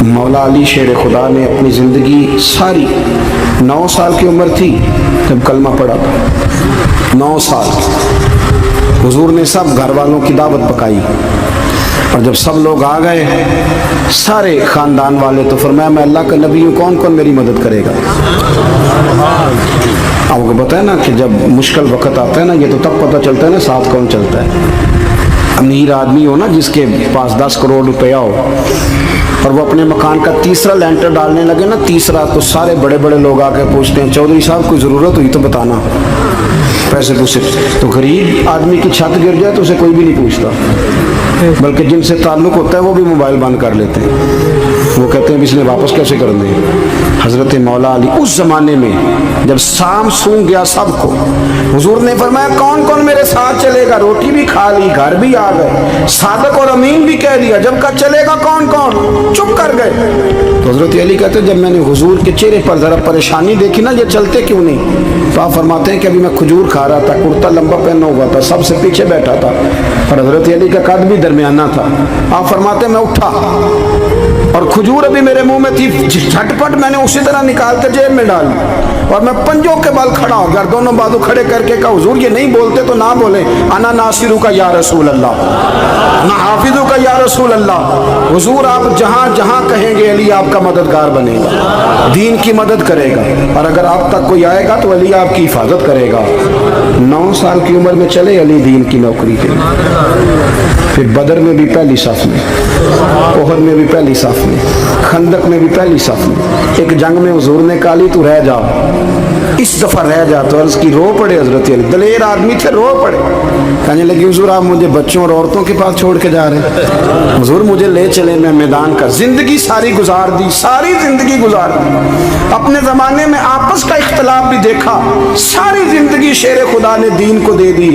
मौला अली शेर खुदा ने अपनी ज़िंदगी सारी 9 साल की उम्र थी जब कलमा पढ़ा था। 9 साल हुजूर ने सब घर वालों की दावत पकाई, और जब सब लोग आ गए सारे ख़ानदान वाले, तो फरमाया मैं अल्लाह का नबी हूँ, कौन कौन मेरी मदद करेगा। आपको पता है ना कि जब मुश्किल वक्त आता है ना, ये तो तब पता चलता है ना साथ कौन चलता है। अमीर आदमी हो ना, जिसके पास 10 करोड़ रुपया हो, और वो अपने मकान का तीसरा लेंटर डालने लगे ना, तीसरा, तो सारे बड़े बड़े लोग आके पूछते हैं चौधरी साहब कोई ज़रूरत हुई तो बताना, पैसे पूछे। तो गरीब आदमी की छत गिर जाए तो उसे कोई भी नहीं पूछता, बल्कि जिनसे ताल्लुक़ होता है वो भी मोबाइल बंद कर लेते हैं। वो कहते हैं इसने वापस कैसे कर दें। हज़रत मौला अली उस ज़माने में जब शाम सूंघ गया सबको, हुजूर ने फरमाया कौन कौन मेरे साथ चलेगा। रोटी भी खा ली, घर भी आ गए, सादक और अमीन भी कह दिया, जब का चलेगा कौन कौन, चुप कर गए। तो हज़रत अली कहते हैं जब मैंने हुजूर के चेहरे पर ज़रा परेशानी देखी ना, ये चलते क्यों नहीं, तो आप फरमाते हैं कि अभी मैं खजूर खा रहा था, कुर्ता लंबा पहना हुआ था, सबसे पीछे बैठा था, और हज़रत अली का कद भी दरमियाना था। आप फरमाते हैं मैं उठा और खजूर अभी मेरे मुंह में थी, झटपट मैंने उसी तरह निकाल कर जेब में डाली, और मैं पंजों के बल खड़ा हो गया, दोनों बाजू खड़े करके कहा हुजूर ये नहीं बोलते तो ना बोले, अना नासिरू का या रसूल अल्लाह, ना हाफिजू का या रसूल अल्लाह। हुजूर आप जहाँ जहाँ कहेंगे अली आपका मददगार बनेगा, दीन की मदद करेगा, और अगर आप तक कोई आएगा तो अली आपकी हिफाजत करेगा। 9 साल की उम्र में चले अली दीन की नौकरी के लिए। फिर बदर में भी पहली साफ में, ओहद में भी पहली साफ में, खंदक में भी पहली साफ में। एक जंग में हुजूर ने कहा अली तू रह जा, इस दफ़ा रह जा, तो अर्ज़ की रो पड़े हज़रत अली, दलेर आदमी थे, रो पड़े। कहने लगी हुजूर आप मुझे बच्चों और औरतों के पास छोड़ के जा रहे हैं, हुजूर मुझे ले चले, मैं मैदान का ज़िंदगी सारी गुजार दी, सारी ज़िंदगी गुजार दी, अपने ज़माने में आपस का इख्तलाफ भी देखा, सारी ज़िंदगी शेर खुदा ने दीन को दे दी।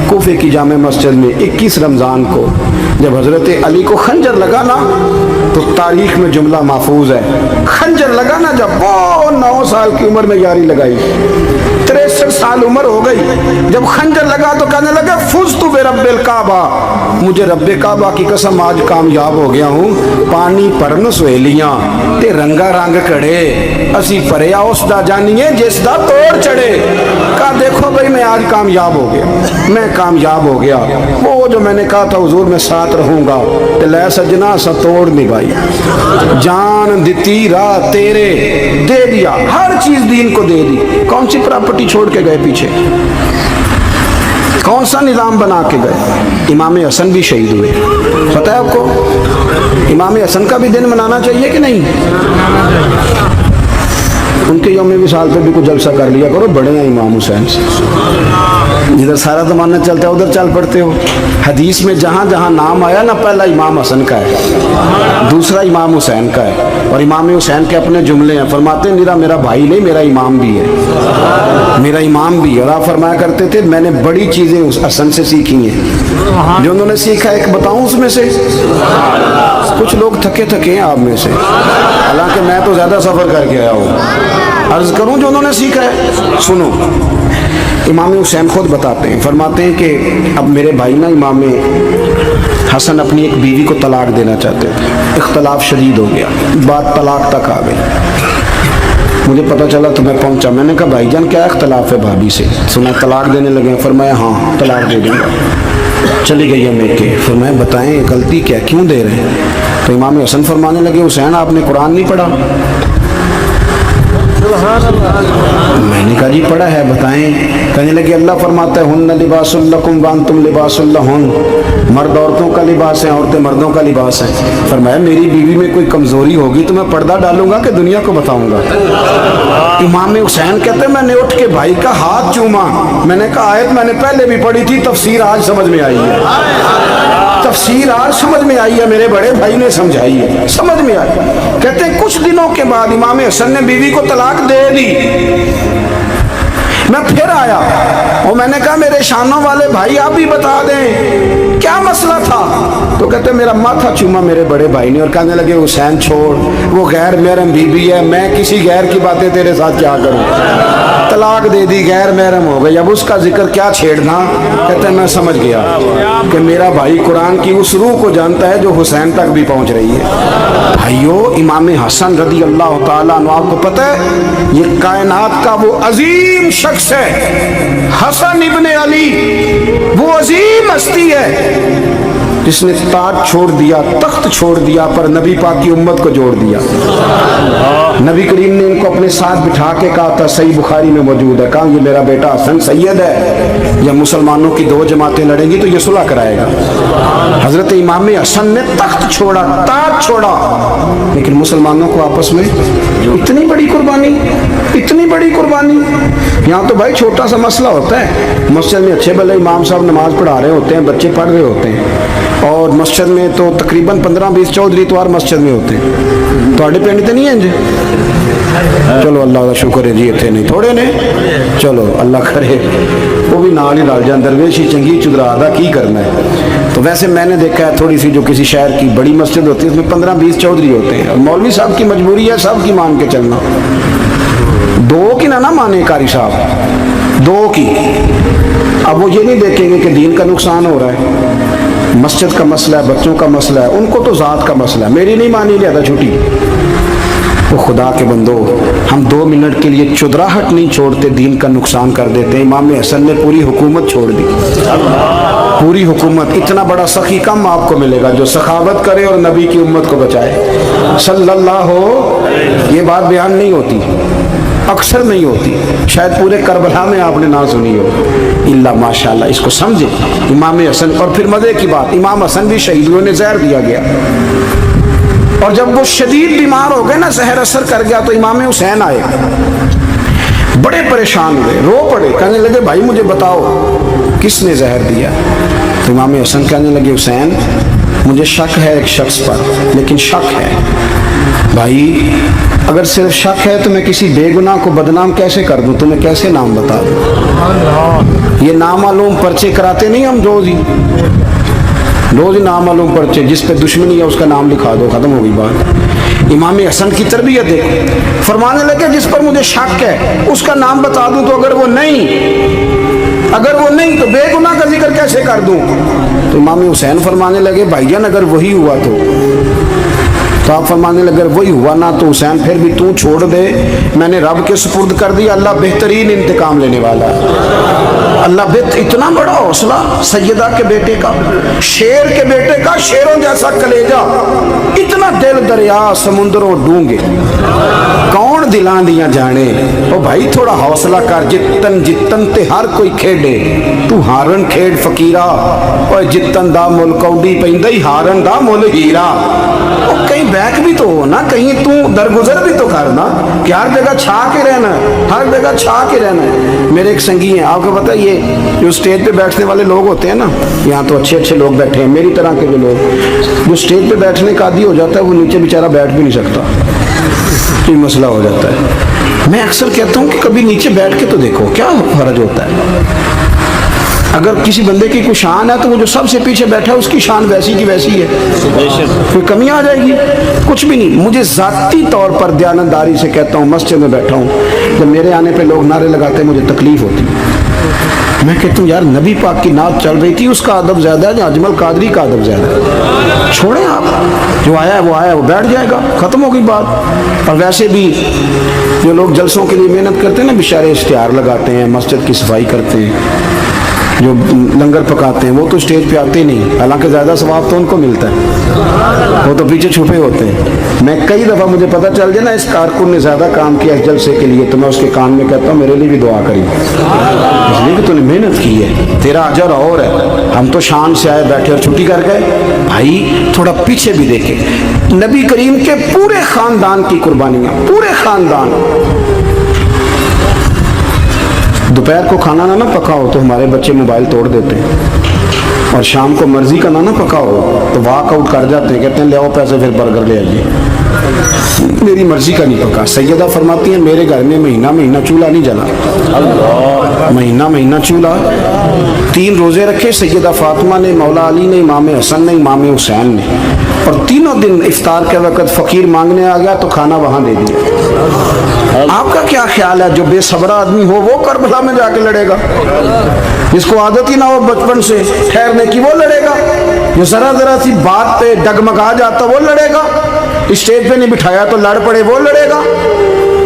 कूफे की जामे मस्जिद में 21 रमज़ान को जब हज़रत अली को खंजर लगा ना, तो तारीख में जुमला महफूज है, खंजर लगा ना जब वो 9 साल की उम्र में यारी लगाई, 63 साल उम्र हो गई, जब खंजर लगा तो कहने लगे फुज़्तु बिरब्बिल काबा, मुझे रब्बे काबा की कसम आज कामयाब हो गया हूँ। पानी परन सहेलियां ते रंगा रंग कड़े, असी परया उसदा जानिए जिसदा तोड़ चढ़े। कहा देखो भाई मैं आज कामयाब हो गया, मैं कामयाब हो गया, वो जो मैंने कहा था हुजूर मैं साथ रहूँगा, ते लै सजना सा तोड़ निभाई, जान दिती राह तेरे, दे दिया, हर चीज़ दीन को दे दी। कौन सी प्रॉपर्टी छोड़ के गए पीछे, कौन सा निज़ाम बना के गए। इमाम हसन भी शहीद हुए, पता है आपको, इमाम हसन का भी दिन मनाना चाहिए कि नहीं। उनके यौम विसाल पे भी कुछ जलसा कर लिया करो, बड़े हैं इमाम हुसैन से, जिधर सारा ज़माना चलता है उधर चल पड़ते हो। हदीस में जहाँ जहाँ नाम आया ना, पहला इमाम हसन का है, दूसरा इमाम हुसैन का है, और इमाम हुसैन के अपने जुमले हैं, फरमाते हैं मेरा भाई नहीं मेरा इमाम भी है, मेरा इमाम भी है। और आप फरमाया करते थे मैंने बड़ी चीज़ें उस हसन से सीखी हैं, जो उन्होंने सीखा एक बताऊँ उसमें से। कुछ लोग थके थके हैं आप में से, हालांकि मैं तो ज़्यादा सफ़र करके आया हूँ, अर्ज़ करूँ जो उन्होंने सीखा है सुनो। इमाम हुसैन खुद बताते हैं, फरमाते हैं कि अब मेरे भाई ना इमाम हसन अपनी एक बीवी को तलाक देना चाहते थे, इख्तलाफ शदीद हो गया, बात तलाक तक आ गई। मुझे पता चला तो मैं पहुंचा, मैंने कहा भाईजान क्या इख्तलाफ है भाभी से, सुना तलाक देने लगे। फरमाया हाँ तलाक दे दूँगा। चली गई है मेके, फरमाया बताएं गलती क्या, क्यों दे रहे हैं। तो इमाम हसन फरमाने लगे हुसैन आपने कुरान नहीं पढ़ा। मैंने कहा जी पढ़ा है बताएं। कहने लगे अल्लाह फरमाता है हुन्ना लिबासुल लकुम व अंतुम लिबासुल लहुन, मर्द औरतों का लिबास है, औरतें मर्दों का लिबास है। फरमाया मेरी बीवी में कोई कमजोरी होगी तो मैं पर्दा डालूंगा कि दुनिया को बताऊंगा। इमाम हुसैन कहते मैंने उठ के भाई का हाथ चूमा, मैंने कहा आयत मैंने पहले भी पढ़ी थी, तफसीर आज समझ में आई है, तफसीर आज समझ में आई है, मेरे बड़े भाई ने समझाई है, समझ में आई। कहते हैं कुछ दिनों के बाद इमाम हसन ने बीवी को तलाक दे दी। मैं फिर आया और मैंने कहा मेरे शानों वाले भाई आप भी बता दें क्या मसला था? तो कहते मेरा माथा चूमा मेरे बड़े भाई ने और कहने लगे हुसैन छोड़, वो गैर महरम बीबी है, मैं किसी गैर की बातें तेरे साथ क्या करूं, तलाक दे दी, गैर महरम हो गई, अब उसका जिक्र क्या छेड़ना। कहते मैं समझ गया कि मेरा भाई कुरान की उस रूह को जानता है जो हुसैन तक भी पहुंच रही है। भाइयों, इमाम हसन रदी अल्लाह ताला अन्हु, आपको पता है ये कायनात का वो अजीम शख्स है, हसन इब्ने अली, वो अजीम हस्ती है जिसने ताज छोड़ दिया, तख्त छोड़ दिया, पर नबी पाक की उम्मत को जोड़ दिया। नबी करीम ने इनको अपने साथ बिठा के कहा था, सही बुखारी में मौजूद है, कहा ये मेरा बेटा हसन सैयद है, या मुसलमानों की दो जमातें लड़ेंगी तो ये सुलह कराएगा। हजरत इमाम हसन ने तख्त छोड़ा, ताज छोड़ा, लेकिन मुसलमानों को आपस में इतनी बड़ी कुर्बानी, इतनी बड़ी कुर्बानी। यहाँ तो भाई छोटा सा मसला होता है, मस्जिद में अच्छे भले इमाम साहब नमाज पढ़ा रहे होते हैं, बच्चे पढ़ रहे होते हैं, और मस्जिद में तो तकरीबन 15-20 चौधरी तो हर मस्जिद में होते हैं। थोड़े पिंड तो नहीं है जी? चलो अल्लाह का शुक्र है जी, इतने नहीं थोड़े ने, चलो अल्लाह करे वो भी नाल ही रल जाए, दरवेश ही चंगी चुदरा दा की करना है। तो वैसे मैंने देखा है थोड़ी सी जो किसी शहर की बड़ी मस्जिद होती है उसमें 15-20 चौधरी होते हैं, और मौलवी साहब की मजबूरी है सब की मान के चलना, दो की ना माने कारी साहब, दो की। अब वो ये नहीं देखेंगे कि दीन का नुकसान हो रहा है, मस्जिद का मसला है, बच्चों का मसला है, उनको तो ज़ात का मसला है, मेरी नहीं मानी लिया था छुट्टी। वो खुदा के बंदो, हम 2 मिनट के लिए चुदराहट नहीं छोड़ते, दीन का नुकसान कर देते हैं। इमाम हसन ने पूरी हुकूमत छोड़ दी, पूरी हुकूमत। इतना बड़ा सखी कम आपको मिलेगा जो सखावत करे और नबी की उम्मत को बचाए सल्लल्लाहु। ये बात बयान नहीं होती, अक्सर नहीं होती, शायद पूरे करबला में आपने ना सुनी हो, इल्ला माशाल्लाह। इसको समझे इमाम हसन। और फिर मजे की बात, इमाम हसन भी शहीद हुए, उन्हें जहर दिया गया, और जब वो शदीद बीमार हो गए ना, जहर असर कर गया, तो इमाम हुसैन आए, बड़े परेशान हुए, रो पड़े, कहने लगे भाई मुझे बताओ किसने जहर दिया। तो इमाम हसन कहने लगे हुसैन मुझे शक है एक शख्स पर, लेकिन शक है भाई, अगर सिर्फ शक है तो मैं किसी बेगुनाह को बदनाम कैसे कर दूं, तुम्हें कैसे नाम बता दूं। ये नामालूम पर्चे कराते नहीं हम रोज ही नामालूम पर्चे, जिस पे दुश्मनी है उसका नाम लिखा दो, खत्म हो गई बात। इमाम हसन की तरबियत देखो, फरमाने लगे जिस पर मुझे शक है उसका नाम बता दूं, तो अगर वो नहीं तो बेगुनाह का जिक्र कैसे कर दूं। तो इमाम हुसैन फरमाने लगे भाईजान अगर वही हुआ तो आप फरमाने लगे वही हुआ ना तो हुसैन फिर भी तू छोड़ दे, मैंने रब के सुपुर्द कर दिया, अल्लाह बेहतरीन इंतकाम लेने वाला है। अल्लाह इतना बड़ा हौसला सैयदा के बेटे का, शेर के बेटे का, शेरों जैसा कलेजा, इतना दिल दरिया समुद्रों डूंगे, कौन दिलां दिया जाने। ओ भाई थोड़ा हौसला कर, जितन ते हर कोई खेडे, तू हारन खेड फकीरा, और जितन दा मुल कौडी पैंदा ही हारन दा मुल हीरा। ओ कहीं बैक भी तो हो ना, कहीं तू दरगुजर भी तो करना, कि हर जगह छा के रहना है, हर जगह छा के रहना है। मेरे एक संगी हैं, आपको पता है ये जो स्टेज पे बैठने वाले लोग होते हैं ना, यहाँ तो अच्छे अच्छे लोग बैठे हैं, मेरी तरह के जो लोग, जो स्टेज पे बैठने का आदी हो जाता है वो नीचे बेचारा बैठ भी नहीं सकता, ये मसला हो जाता है। मैं अक्सर कहता हूँ कि कभी नीचे बैठ के तो देखो क्या फर्ज होता है। अगर किसी बंदे की कोई शान है तो वो जो सबसे पीछे बैठा है उसकी शान वैसी की वैसी है, फिर कमी आ जाएगी, कुछ भी नहीं। मुझे ज़ाती तौर पर दयानतदारी से कहता हूँ, मस्जिद में बैठा हूँ, जब मेरे आने पे लोग नारे लगाते हैं मुझे तकलीफ होती है। मैं कहता हूँ यार नबी पाक की नात चल रही थी, उसका अदब ज़्यादा है या अजमल कादरी का अदब ज़्यादा है। छोड़ें आप, जो आया है वो बैठ जाएगा, ख़त्म हो गई बात। और वैसे भी जो लोग जलसों के लिए मेहनत करते हैं ना, बेचारे इश्तिहार लगाते हैं, मस्जिद की सफाई करते हैं, जो लंगर पकाते हैं, वो तो स्टेज पे आते ही नहीं, हालांकि ज़्यादा सवाब तो उनको मिलता है, वो तो पीछे छुपे होते हैं। मैं कई दफ़ा मुझे पता चल जाए ना इस कारकुन ने ज़्यादा काम किया इस जलसे के लिए, तो मैं उसके कान में कहता हूँ मेरे लिए भी दुआ करी, इसलिए कि तूने मेहनत की है, तेरा अजर और है। हम तो शान से आए बैठे और छुट्टी कर गए। भाई थोड़ा पीछे भी देखे, नबी करीम के पूरे ख़ानदान की कुर्बानियाँ, पूरे ख़ानदान। दोपहर को खाना ना पकाओ तो हमारे बच्चे मोबाइल तोड़ देते हैं, और शाम को मर्जी का ना पकाओ तो वॉक आउट कर जाते हैं, कहते हैं ले आओ पैसे फिर बर्गर ले आइए। मेरी मर्जी का नहीं पका। सैयदा फरमाती हैं मेरे घर में महीना चूल्हा नहीं जला। महीना महीना चूल्हा। 3 रोज़े रखे सैयदा फातिमा ने, मौला अली ने, इमाम हसन ने, इमाम हुसैन ने, और तीनों दिन इफ्तार के वक़्त फ़कीर मांगने आ गया तो खाना वहाँ दे दिया। आपका क्या ख्याल है, जो बेसब्रा आदमी हो वो करबला में जाके लड़ेगा? जिसको आदत ही ना हो बचपन से ठहरने की वो लड़ेगा? जो ज़रा ज़रा सी बात पे डगमगा जाता वो लड़ेगा? स्टेज पे नहीं बिठाया तो लड़ पड़े वो लड़ेगा?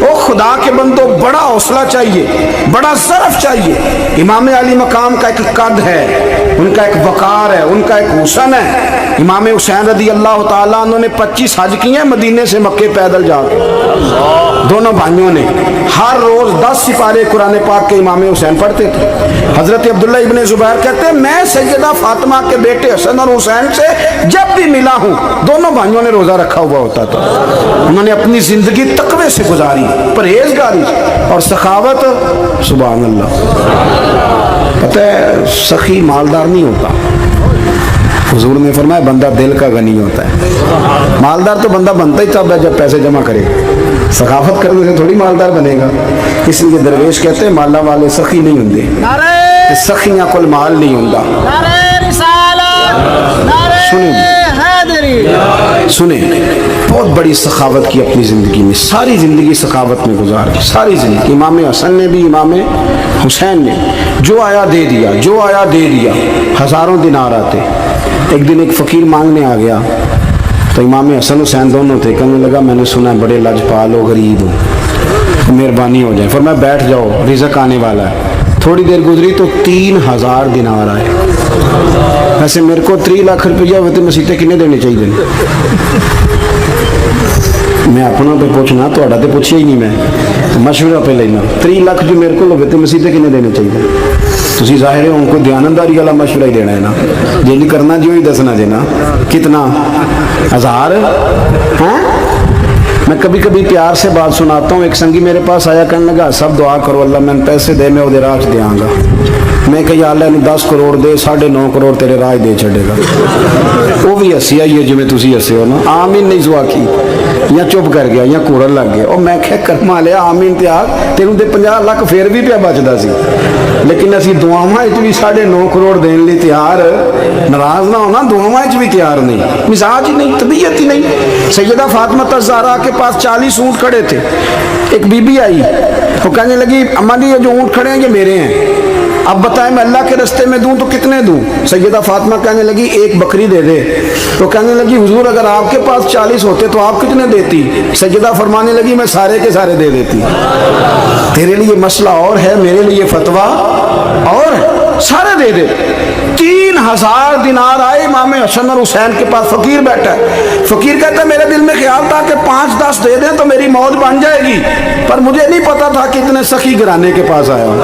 ओ खुदा के बंदो, बड़ा हौसला चाहिए, बड़ा शरफ चाहिए। इमाम अली मकाम का एक कद है, उनका एक वकार है, उनका एक हुसन है। इमाम हुसैन रदी अल्लाह ताला उन्होंने 25 हज किए हैं मदीने से मक्के पैदल जाके, दोनों भाइयों ने। हर रोज 10 सिपारे कुरान पाक के इमाम हुसैन पढ़ते थे। हजरत अब्दुल्ला इब्ने जुबैर कहते हैं, मैं सैयदा फातिमा के बेटे हसन और हुसैन से जब भी मिला हूँ, दोनों भाइयों ने रोजा रखा हुआ होता था। उन्होंने अपनी जिंदगी तकवे से गुजारी, परहेजगारी और सखावत। सुभान अल्लाह। पता है सखी मालदार नहीं होता, हुजूर ने फरमाया बंदा दिल का गनी होता है। मालदार तो बंदा बनता ही तब है जब पैसे जमा करे, सखावत करने से थोड़ी मालदार बनेगा। इसलिए दरवेश कहते हैं माला वाले सखी नहीं होंगे, सखियां कोल माल नहीं होंदा। सुने, बहुत बड़ी सखावत की अपनी ज़िंदगी में, सारी ज़िंदगी सखावत में गुजारी, सारी ज़िंदगी। इमाम हसन ने भी, इमाम हुसैन ने, जो आया दे दिया, जो आया दे दिया। हज़ारों दिनार आते। एक दिन एक फ़कीर मांगने आ गया तो इमाम हसन हुसैन दोनों थे। कहने लगा मैंने सुना है बड़े लजपाल हो, गरीब हो, मेहरबानी हो जाए। फरमाया बैठ जाओ, रिज़्क़ आने वाला है। थोड़ी देर गुजरी तो 3000 दिनार आए। वैसे मेरे को 3 लाख रुपया होते मसीते किन्ने देने चाहिए? मैं अपना तो पूछना, थोड़ा तो पूछिया ही नहीं, मैं मशवरा पे लेना। 3 लाख जो मेरे को होवे तो मसीते किन्ने देने चाहिए? तुसी ज़ाहिर है उनको दयानतदारी वाला मशवरा ही देना है ना, जे नहीं करना जो ही दसना जे ना। कितना 1000 हैं? मैं कभी कभी प्यार से बात सुनाता हूँ। एक संगी मेरे पास आया, कहने लगा सब दुआ करो अल्लाह मैंने पैसे दे, मैं वो राज देंगा। मैं कही अल्लाह ने 10 करोड़ दे, 9.5 करोड़ तेरे राज दे छड़ेगा। वो भी हसी आई है जिमें तुसी हसे हो ना। आमीन नहीं जुआ की, या चुप कर गया या कूरन लग गया। और मैं क्या कर्मा लिया आमीन त्याग, तेनों तो 50 लाख फिर भी पिया बचता सी, लेकिन असी दुआवां भी 9.5 करोड़ देने लिए तैयार, नाराज ना होना, दुआवां भी तैयार नहीं, मिजाज ही नहीं, तबीयत ही नहीं। सैयदा फातिमा ज़हरा के पास 40 ऊँट खड़े थे। एक बीबी आई, वो कहने लगी अम्मा जी ये जो ऊँट खड़े हैं ये मेरे हैं, अब बताएं मैं अल्लाह के रास्ते में दूं तो कितने दूं? सैयदा फातिमा कहने लगी 1 बकरी दे दे। तो कहने लगी हुजूर अगर आपके पास 40 होते तो आप कितने देती? सैयदा फरमाने लगी मैं सारे के सारे दे देती। तेरे लिए मसला और है, मेरे लिए फतवा और है, सारे दे दे। 3000 दिनार आए इमाम हसन और हुसैन के पास। फकीर बैठा है, फकीर कहता है मेरे दिल में ख्याल था कि 5-10 दे दें तो मेरी मौत बन जाएगी, पर मुझे नहीं पता था कि इतने सखी घराने के पास आया हूं।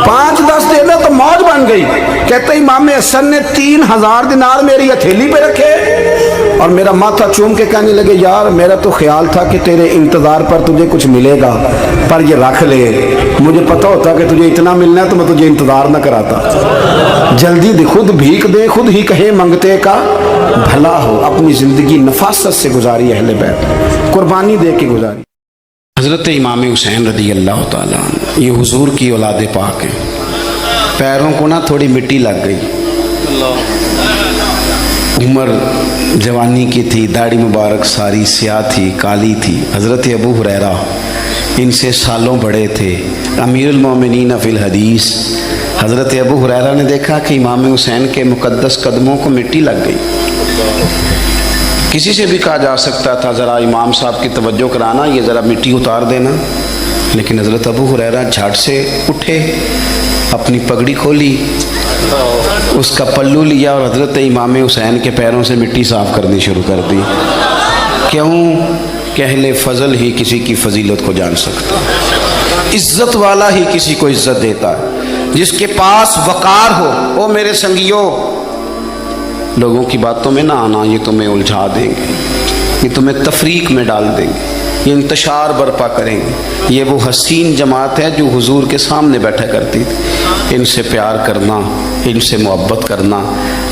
5-10 दे दें तो मौत बन गई। कहते इमाम हसन ने 3000 दिनार मेरी हथेली पे रखे और मेरा माथा चूम के कहने लगे यार मेरा तो ख्याल था कि तेरे इंतजार पर तुझे कुछ मिलेगा, पर ये रख ले, मुझे पता होता कि तुझे इतना मिलना है तो मैं तुझे इंतजार न कराता। जल्दी दे, खुद भीख दे, खुद ही कहे मंगते का भला हो। अपनी जिंदगी नफासत से गुजारी अहले बैत, कुर्बानी दे के गुजारी। हज़रत इमाम हुसैन रदी अल्लाह ताला ये हुजूर की औलाद पाक हैं। पैरों को ना थोड़ी मिट्टी लग गई, उम्र जवानी की थी, दाढ़ी मुबारक सारी स्याह थी, काली थी। हज़रत अबू हुरैरा इनसे सालों बड़े थे, अमीरुल मोमिनीन फिल हदीस। हज़रत अबू हुरैरा ने देखा कि इमाम हुसैन के मुक़द्दस कदमों को मिट्टी लग गई। किसी से भी कहा जा सकता था ज़रा इमाम साहब की तवज्जो कराना, ये ज़रा मिट्टी उतार देना, लेकिन हज़रत अबू हुरैरा झट से उठे, अपनी पगड़ी खोली, उसका पल्लू लिया और हज़रत इमाम हुसैन के पैरों से मिट्टी साफ़ करनी शुरू कर दी। क्यों? कि अहले फ़ज़ल ही किसी की फ़जीलत को जान सकता, इज़्ज़त वाला ही किसी को इज़्ज़त देता है, जिसके पास वक़ार हो। ओ मेरे संगियों, लोगों की बातों में ना आना, ये तुम्हें उलझा देंगे, ये तुम्हें तफरीक में डाल देंगे, ये इंतशार बर्पा करेंगे। ये वो हसीन जमात है जो हुजूर के सामने बैठा करती थी। इनसे प्यार करना, इनसे मोहब्बत करना।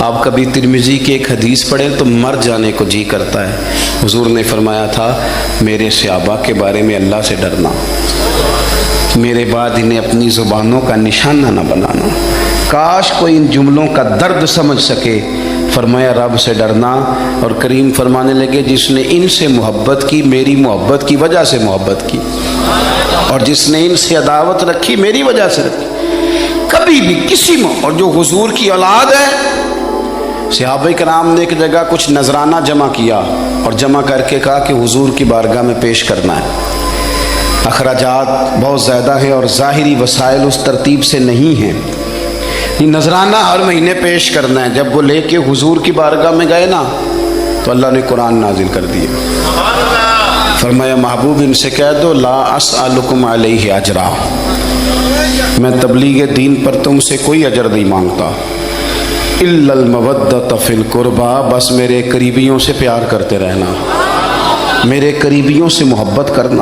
आप कभी तिरमिज़ी की एक हदीस पढ़ें तो मर जाने को जी करता है। हुजूर ने फरमाया था मेरे सहाबा के बारे में अल्लाह से डरना, میرے بعد انہیں اپنی زبانوں کا نشانہ نہ بنانا۔ کاش کوئی ان جملوں کا درد سمجھ سکے۔ فرمایا رب سے ڈرنا، اور کریم فرمانے لگے جس نے ان سے محبت کی میری محبت کی وجہ سے محبت کی، اور جس نے ان سے عداوت رکھی میری وجہ سے رکھی۔ کبھی بھی کسی اور جو حضور کی اولاد ہے، صحابہ کرام نے ایک جگہ کچھ نذرانہ جمع کیا اور جمع کر کے کہا کہ حضور کی بارگاہ میں پیش کرنا ہے۔ اخراجات بہت زیادہ ہیں اور ظاہری وسائل اس ترتیب سے نہیں ہیں، یہ نذرانہ ہر مہینے پیش کرنا ہے۔ جب وہ لے کے حضور کی بارگاہ میں گئے نا تو اللہ نے قرآن نازل کر دیا۔ فرمایا محبوب ان سے کہہ دو لا اسألکم علیہ اجرا، میں تبلیغ دین پر تم سے کوئی اجر نہیں مانگتا، الا المودۃ فی القربى، بس میرے قریبیوں سے پیار کرتے رہنا، میرے قریبیوں سے محبت کرنا۔